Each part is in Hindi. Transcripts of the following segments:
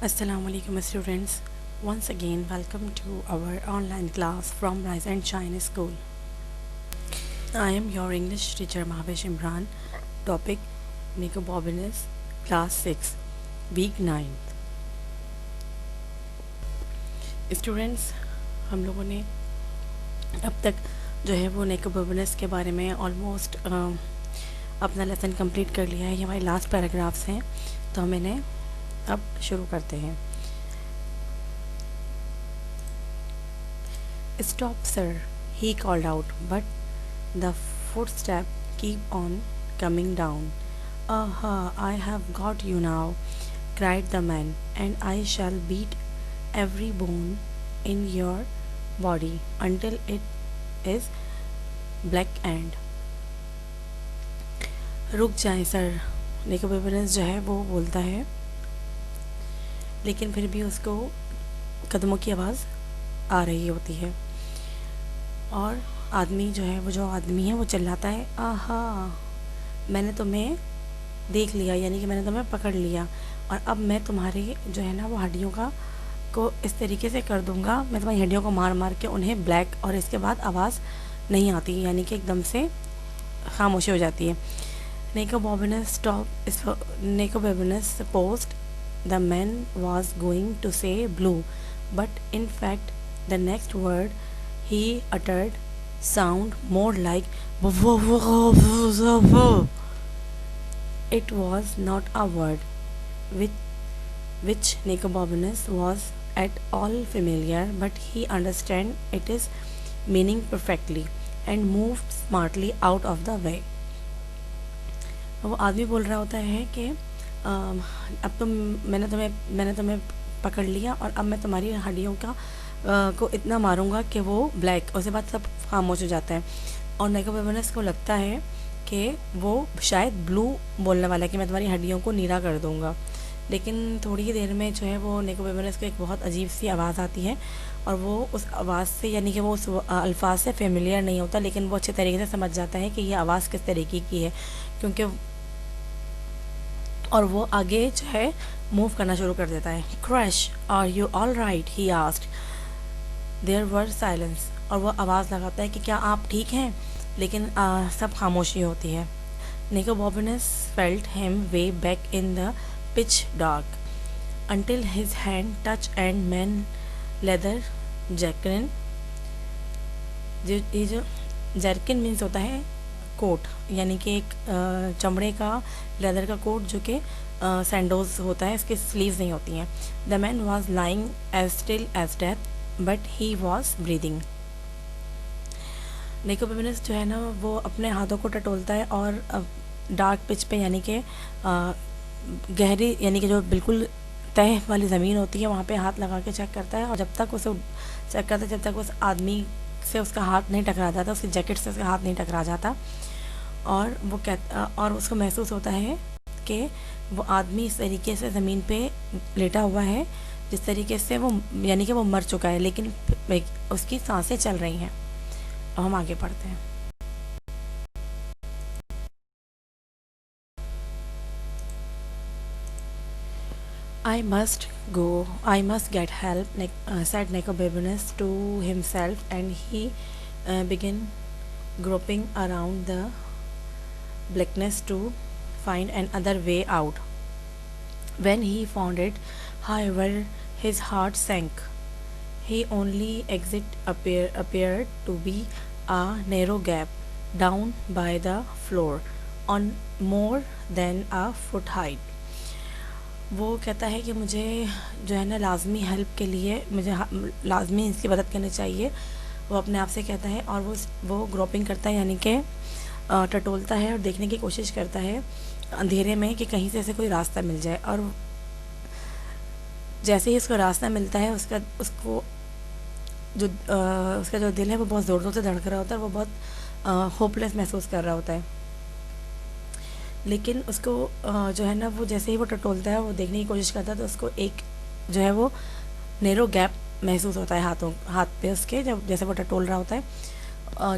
Assalamualaikum students. Once again, welcome to our online class from Rise and Shine School. I am your English teacher Mahavesh Imran. Topic Nicobobinus, Class 6, Week 9. Students, हम लोगों ने अब तक जो है वो निकोबोबिनस के बारे में ऑलमोस्ट अपना लेसन कंप्लीट कर लिया है। ये हमारे लास्ट पैराग्राफ्स हैं, तो हम इन्हें अब शुरू करते हैं। Stop, sir, he called out, but the footsteps keep on coming down. Aha, I have got you now, cried the man, and I shall beat every bone in your body until it is black and. रुक जाएं सर, निकोबोबिनस जो है वो बोलता है, लेकिन फिर भी उसको कदमों की आवाज़ आ रही होती है और आदमी जो है वो आदमी है वो चिल्लाता है, आहा, मैंने तुम्हें देख लिया, यानी कि मैंने तुम्हें पकड़ लिया और अब मैं तुम्हारे जो है ना वो हड्डियों को इस तरीके से कर दूंगा, मैं तुम्हारी हड्डियों को मार मार के उन्हें ब्लैक, और इसके बाद आवाज़ नहीं आती, यानी कि एकदम से खामोशी हो जाती है। Nicobominus supposed the man was going to say blue, but in fact the next word he uttered sound more like it was not a word with which Nicobominus was at all familiar, but he understood its meaning perfectly and moved smartly out of the way. वो आदमी बोल रहा होता है कि अब मैंने तुम्हें पकड़ लिया और अब मैं तुम्हारी हड्डियों को इतना मारूंगा कि वो ब्लैक, उसके बाद सब खामोश हो जाता है और निकोबोमिनस को लगता है कि वो शायद ब्लू बोलने वाला है कि मैं तुम्हारी हड्डियों को नीला कर दूंगा। लेकिन थोड़ी ही देर में जो है वो निकोबोमिनस को एक बहुत अजीब सी आवाज़ आती है और वो उस आवाज़ से, यानी कि वो उस अल्फाज से फेमिलियर नहीं होता, लेकिन वो अच्छे तरीके से समझ जाता है कि ये आवाज़ किस तरीके की है, क्योंकि और वो आगे जो है मूव करना शुरू कर देता है। Crash, are you all right, he asked. There were silence, और वो आवाज़ लगाता है कि क्या आप ठीक हैं, लेकिन सब खामोशी होती है। Nicobobinus felt him way back in the pitch dark until his hand touched and man leather jerkin. ये जो जैकिन मीन्स होता है कोट, यानी कि एक चमड़े का लेदर का कोट जो कि सैंडोज होता है, इसकी स्लीव्स नहीं होती हैं। The man was lying as still as death but he was breathing. Nicobobinus जो है ना वो अपने हाथों को टटोलता है और डार्क पिच पे, यानी कि गहरी, यानी कि जो बिल्कुल तह वाली ज़मीन होती है वहाँ पे हाथ लगा के चेक करता है, और जब तक उसे चेक करता है जब तक उस आदमी से उसका हाथ नहीं टकरा जाता, उसकी जैकेट से उसका हाथ नहीं टकरा जाता, और वो और उसको महसूस होता है कि वो आदमी इस तरीके से ज़मीन पे लेटा हुआ है जिस तरीके से वो, यानी कि वो मर चुका है, लेकिन उसकी सांसें चल रही हैं। अब हम आगे पढ़ते हैं। I must go, I must get help, said Nicobominus to himself, and he began groping around the blackness to find another way out. When he found it, however, his heart sank. His only exit appeared to be a narrow gap down by the floor, on more than a foot height. वो कहता है कि मुझे जो है ना लाजमी हेल्प के लिए मुझे लाजमी इसकी मदद करनी चाहिए, वो अपने आप से कहता है, और वो ग्रोपिंग करता है, यानी कि टटोलता है और देखने की कोशिश करता है अंधेरे में कि कहीं से कोई रास्ता मिल जाए, और जैसे ही उसको रास्ता मिलता है उसका जो दिल है वो बहुत ज़ोर ज़ोर से धड़क रहा होता है, वो बहुत होपलेस महसूस कर रहा होता है। लेकिन उसको जो है ना वो जैसे ही वो टटोलता है, वो देखने की कोशिश करता है, तो उसको एक जो है वो नैरो गैप महसूस होता है हाथ पे उसके, जब जैसे वो टटोल रहा होता है,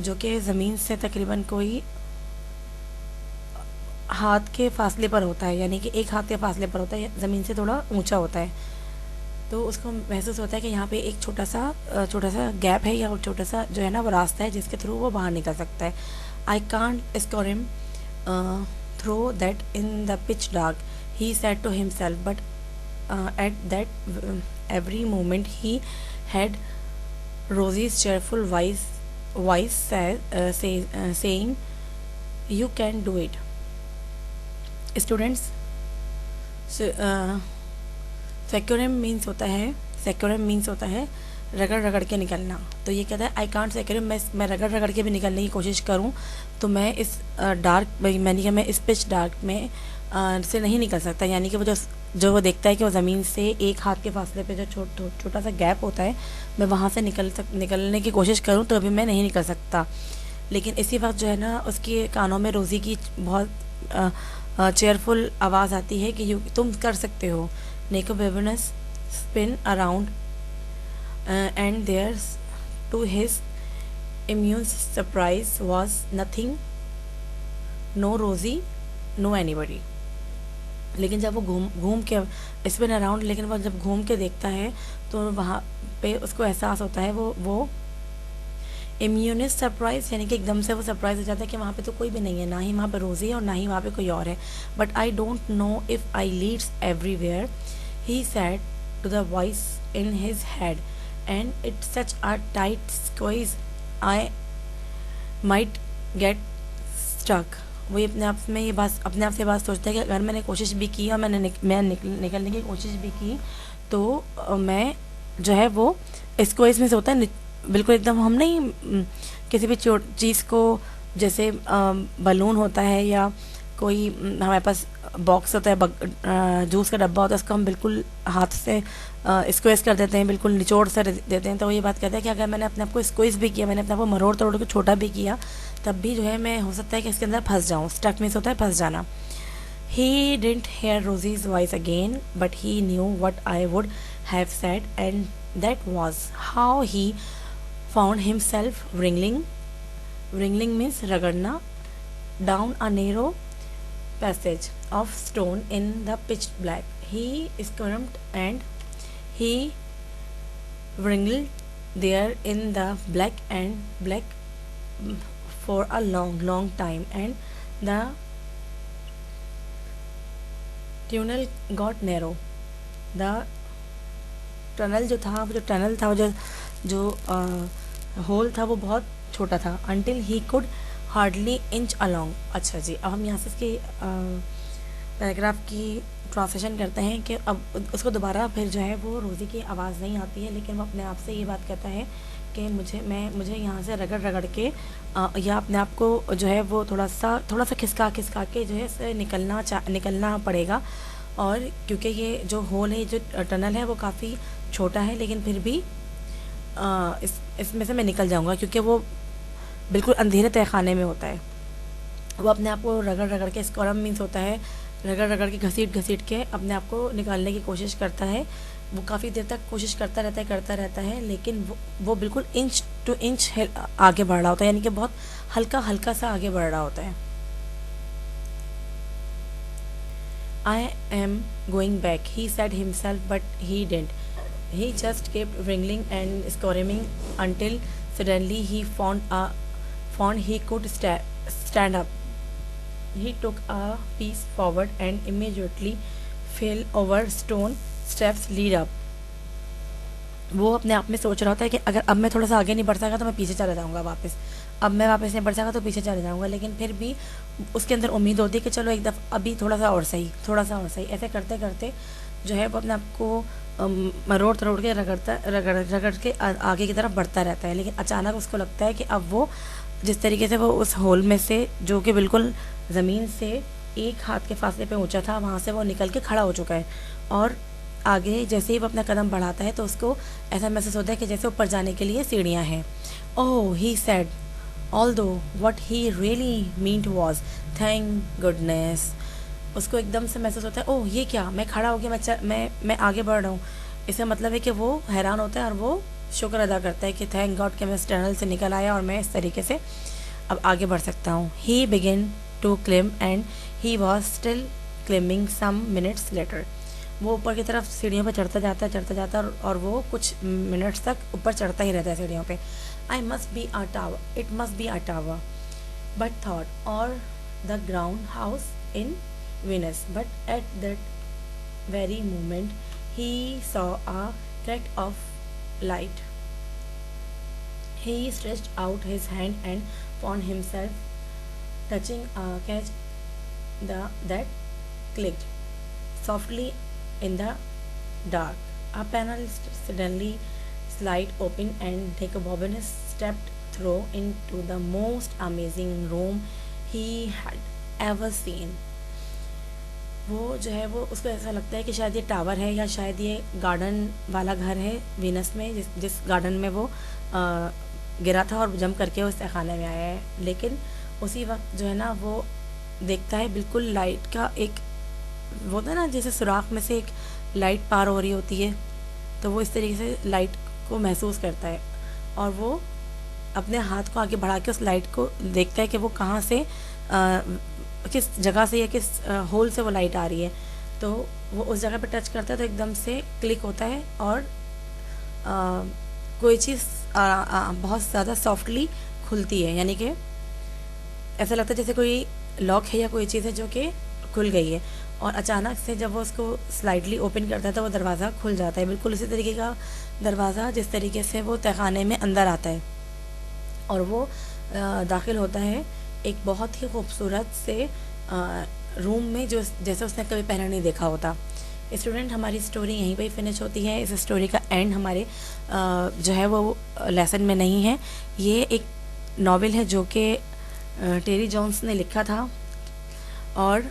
जो कि ज़मीन से तकरीबन कोई हाथ के फासले पर होता है, यानी कि एक हाथ के फासले पर होता है, ज़मीन से थोड़ा ऊंचा होता है। तो उसको महसूस होता है कि यहाँ पे एक छोटा सा गैप है या छोटा सा जो है ना वो रास्ता है जिसके थ्रू वो बाहर निकल सकता है. I can't score him throw that in the pitch dark, he said to himself, but at that every moment he had Rosie's cheerful voice saying, "You can do it." Students, सेक्योरम मीन्स होता है रगड़ रगड़ के निकलना. तो ये कहता है आई कांट सेक्योरम, मैं रगड़ रगड़ के भी निकलने की कोशिश करूँ तो मैं इस मैं इस पिच डार्क में से नहीं निकल सकता. यानी कि वो जो वो देखता है कि वो ज़मीन से एक हाथ के फासले पे जो छोटा सा गैप होता है, मैं वहाँ से निकलने की कोशिश करूँ तो अभी मैं नहीं निकल सकता. लेकिन इसी वक्त जो है ना उसके कानों में रोज़ी की बहुत चेयरफुल आवाज़ आती है कि तुम कर सकते हो. Nicobobinus spin around and there to his immense surprise was nothing, no Rosie, no anybody. लेकिन जब वो घूम के स्पिन अराउंड, लेकिन वो जब घूम के देखता है तो वहाँ पे उसको एहसास होता है वो इम्यूनिस्ट सरप्राइज, यानी कि एकदम से वो सरप्राइज हो जाता है कि वहाँ पे तो कोई भी नहीं है, ना ही वहाँ पे रोज़ी है और ना ही वहाँ पे कोई और है. But I don't know if I leads everywhere, he said to the voice in his head, and it's such a tight squeeze I might get stuck. वो अपने आप से बात सोचता है कि अगर मैंने कोशिश भी की और निकलने की कोशिश भी की तो मैं जो है वो इसको इसमें से होता है बिल्कुल एकदम. हम नहीं किसी भी चीज़ को, जैसे बलून होता है या कोई हमारे पास बॉक्स होता है, जूस का डब्बा होता है, उसको हम बिल्कुल हाथ से स्क्वेज कर देते हैं, बिल्कुल निचोड़ से देते हैं. तो ये बात कहता है कि अगर मैंने अपने आप को स्क्वेज भी किया, मैंने अपने आप को मरोड़ तोड़ के छोटा भी किया, तब भी जो है मैं हो सकता है कि इसके अंदर फंस जाऊँ. स्टक मीन्स होता है फंस जाना. He didn't hear Rosie's voice again, but he knew what I would have said, and that was how he found himself wriggling means रगड़ना, down a narrow passage of stone in the pitch black. He squirmed and he wriggled there in the black for a long time, and the tunnel got narrow. The tunnel जो था, जो होल था वो बहुत छोटा था. until he could hardly inch along. अच्छा जी, अब हम यहाँ से इसके पैराग्राफ की ट्रांसलेशन करते हैं कि अब उसको दोबारा फिर जो है वो रोज़ी की आवाज़ नहीं आती है, लेकिन वो अपने आप से ये बात कहता है कि मुझे यहाँ से रगड़ रगड़ के या अपने आप को जो है वो थोड़ा सा खिसका के जो है निकलना पड़ेगा. और क्योंकि ये जो होल है, जो टनल है, वो काफ़ी छोटा है, लेकिन फिर भी इसमें से मैं निकल जाऊंगा क्योंकि वो बिल्कुल अंधेरे तहखाने में होता है. वो अपने आप को रगड़ रगड़ के, स्क्वरम मीन्स होता है रगड़ रगड़ के, घसीट के अपने आप को निकालने की कोशिश करता है. वो काफ़ी देर तक कोशिश करता रहता है, लेकिन वो बिल्कुल इंच टू इंच आगे बढ़ रहा होता है, यानी कि बहुत हल्का सा आगे बढ़ रहा होता है. I am going back, he said himself, but he didn't. He just kept wriggling and squirming until suddenly he found he could stand up. He took a piece forward and immediately fell over stone steps lead up. वो अपने आप में सोच रहा होता है कि अगर अब मैं थोड़ा सा आगे नहीं बढ़ सका तो मैं पीछे चला जाऊँगा वापस, अब मैं वापस नहीं बढ़ सका तो पीछे चले जाऊँगा. लेकिन फिर भी उसके अंदर उम्मीद होती है कि चलो एक दफ़ा अभी थोड़ा सा और सही. ऐसे करते करते जो है वो अपने आप को मरोड़ तरोड़ के रगड़ के आगे की तरफ बढ़ता रहता है. लेकिन अचानक उसको लगता है कि अब वो जिस तरीके से वो उस होल में से, जो कि बिल्कुल ज़मीन से एक हाथ के फासले पे ऊंचा था, वहाँ से वो निकल के खड़ा हो चुका है. और आगे जैसे ही वो अपना कदम बढ़ाता है तो उसको ऐसा महसूस होता है कि जैसे ऊपर जाने के लिए सीढ़ियाँ हैं. Oh, he said, although what he really meant was thank goodness. उसको एकदम से महसूस होता है, ओह ये क्या, मैं खड़ा हो गया, मैं आगे बढ़ रहा हूँ. इसका मतलब है कि वो हैरान होता है और वो शुक्र अदा करता है कि थैंक गॉड कि मैं इस टनल से निकल आया और मैं इस तरीके से अब आगे बढ़ सकता हूँ. He began to climb and he was still climbing some minutes later. वो ऊपर की तरफ सीढ़ियों पर चढ़ता जाता है और वो कुछ मिनट्स तक ऊपर चढ़ता ही रहता है सीढ़ियों पे. I must be a tower, it must be a tower, but thought, or the ground house in Venus. But at that very moment, he saw a crack of light. He stretched out his hand and found himself touching a catch that clicked softly in the dark. A panel suddenly slid open and Nicobobanus stepped through into the most amazing room he had ever seen. वो जो है वो उसको ऐसा लगता है कि शायद ये टावर है या शायद ये गार्डन वाला घर है वीनस में, जिस गार्डन में वो गिरा था और जंप करके उस तहखाने में आया है. लेकिन उसी वक्त जो है ना वो देखता है बिल्कुल लाइट का एक वो होता है ना, जैसे सुराख में से एक लाइट पार हो रही होती है, तो वो इस तरीके से लाइट को महसूस करता है और वो अपने हाथ को आगे बढ़ा के उस लाइट को देखता है कि वो कहाँ से किस जगह से या किस होल से वो लाइट आ रही है. तो वो उस जगह पे टच करता है तो एकदम से क्लिक होता है और कोई चीज़ बहुत ज़्यादा सॉफ्टली खुलती है, यानी कि ऐसा लगता है जैसे कोई लॉक है या कोई चीज़ है जो कि खुल गई है. और अचानक से जब वो उसको स्लाइडली ओपन करता है तो वो दरवाज़ा खुल जाता है, बिल्कुल उसी तरीके का दरवाज़ा जिस तरीके से वो तहखाने में अंदर आता है. और वो दाखिल होता है एक बहुत ही खूबसूरत से रूम में जो जैसे उसने कभी पहले नहीं देखा होता. स्टूडेंट, हमारी स्टोरी यहीं पे ही फिनिश होती है. इस स्टोरी का एंड हमारे जो है वो लेसन में नहीं है. ये एक नॉवेल है जो कि टेरी जॉन्स ने लिखा था. और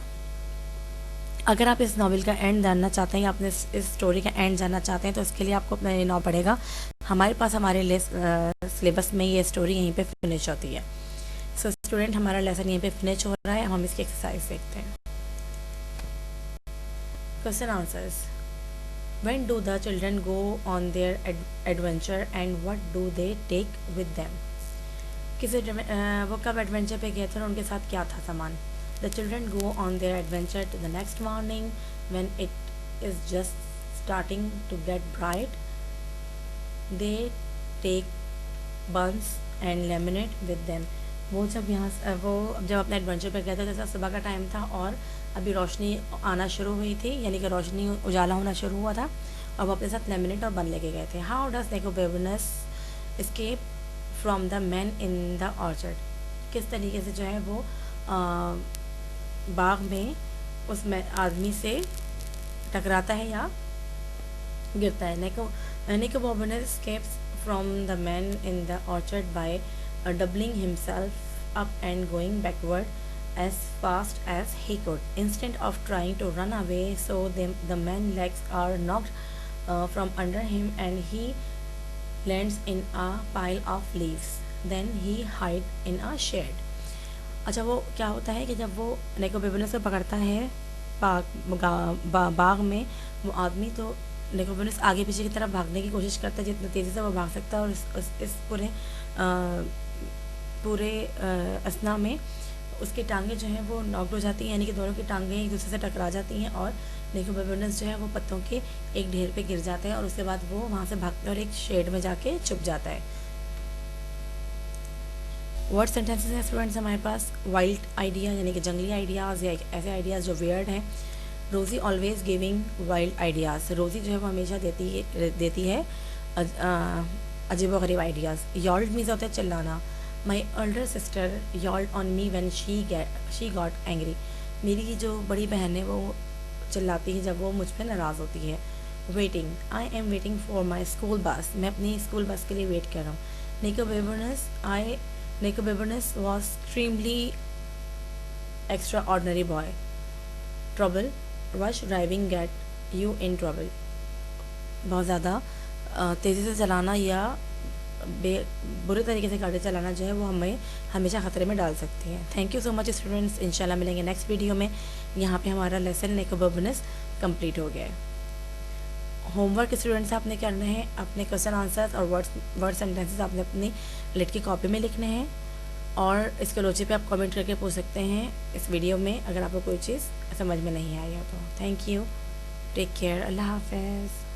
अगर आप इस नॉवेल का एंड जानना चाहते हैं या अपने इस स्टोरी का एंड जानना चाहते हैं तो इसके लिए आपको अपना नॉ पड़ेगा. हमारे पास हमारे सिलेबस में ये स्टोरी यहीं पे फिनिश होती है. सो स्टूडेंट, हमारा लेसन यहीं पे फिनिश हो रहा है. हम इसकी एक्सरसाइज देखते हैं. Question answers. When do the children go on their adventure and what do they take with them. वो कब एडवेंचर पे गए थे और उनके साथ क्या था सामान. The children go on their adventure to the next morning when it is just starting to get bright. They take buns and lemonade with them. वो जब अपने एडवेंचर पे गए थे जैसा सुबह का टाइम था और अभी रोशनी आना शुरू हुई थी, यानी कि रोशनी उजाला होना शुरू हुआ था और वो अपने साथ लेमनेड और बन लेके गए थे. How does Nicobobinus escape from the man in the orchard. किस तरीके से जो है वो बाग में उस आदमी से टकराता है या गिरता है. निकोबेबनस escapes from the man in the orchard by doubling himself up and going backward as fast as he could. Instead of trying to run away, so the man's legs are knocked from under him and he lands in a pile of leaves. Then he hides in a shed. अच्छा, वो क्या होता है कि जब वो निकोबेबनस को पकड़ता है बाग में वो आदमी, तो निकोबेबनस आगे पीछे की तरफ भागने की कोशिश करता है जितनी तेज़ी से वो भाग सकता है. और इस पूरे असना में उसकी टांगें जो हैं वो नॉक्ड हो जाती हैं, यानी कि दोनों की टांगें एक दूसरे से टकरा जाती हैं और निकोबेबनस जो है वो पत्तों के एक ढेर पे गिर जाते हैं और उसके बाद वो वहाँ से भागता है और एक शेड में जाके छुप जाता है. वर्ड सेंटेंसेस हैं स्टूडेंट्स हमारे पास. वाइल्ड आइडिया यानी कि जंगली आइडियाज़ या ऐसे आइडियाज़ जो वियर्ड हैं. रोज़ी ऑलवेज गिविंग वाइल्ड आइडियाज़. रोज़ी जो है वो हमेशा देती है अजीब व गरीब आइडियाज़. यॉल्ड मीन्स होता है चिल्लाना. My elder sister yelled on me when she got angry. मेरी जो बड़ी बहन है वो चिल्लाती है जब वो मुझ पर नाराज़ होती है. Waiting. I am waiting for my school bus. मैं अपनी स्कूल बस के लिए वेट कर रहा हूँ. Nicobebanus was extremely extraordinary boy. Trouble, rush driving get you in trouble. बहुत ज़्यादा तेज़ी से चलाना या बुरे तरीके से गाड़ी चलाना जो है वो हमें हमेशा ख़तरे में डाल सकती है. Thank you so much students. इंशाल्लाह मिलेंगे नेक्स्ट वीडियो में. यहाँ पे हमारा लेसन निकोबेबनस कंप्लीट हो गया है. होमवर्क स्टूडेंट्स आपने करना है. अपने क्वेश्चन आंसर्स और वर्ड सेंटेंसेस आपने अपनी लिट की कॉपी में लिखने हैं और इसके लोचे पे आप कमेंट करके पूछ सकते हैं इस वीडियो में अगर आपको कोई चीज़ समझ में नहीं आई हो तो. Thank you. टेक केयर, अल्लाह हाफिज़।